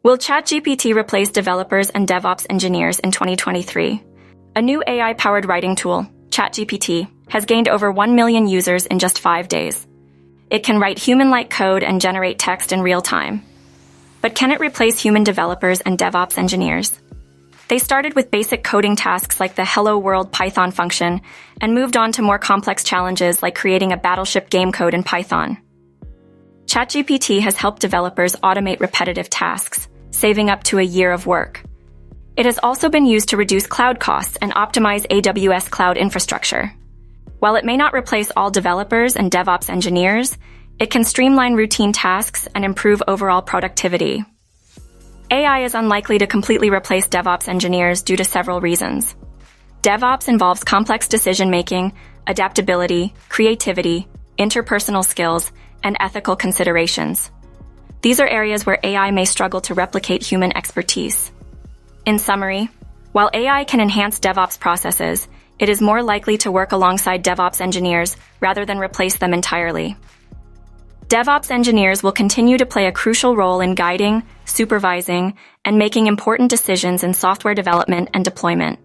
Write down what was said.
Will ChatGPT replace developers and DevOps engineers in 2023? A new AI-powered writing tool, ChatGPT, has gained over 1 million users in just 5 days. It can write human-like code and generate text in real time. But can it replace human developers and DevOps engineers? They started with basic coding tasks like the Hello World Python function and moved on to more complex challenges like creating a battleship game code in Python. ChatGPT has helped developers automate repetitive tasks, saving up to a year of work. It has also been used to reduce cloud costs and optimize AWS cloud infrastructure. While it may not replace all developers and DevOps engineers, it can streamline routine tasks and improve overall productivity. AI is unlikely to completely replace DevOps engineers due to several reasons. DevOps involves complex decision-making, adaptability, creativity, interpersonal skills, and ethical considerations. These are areas where AI may struggle to replicate human expertise. In summary, while AI can enhance DevOps processes, it is more likely to work alongside DevOps engineers rather than replace them entirely. DevOps engineers will continue to play a crucial role in guiding, supervising, and making important decisions in software development and deployment.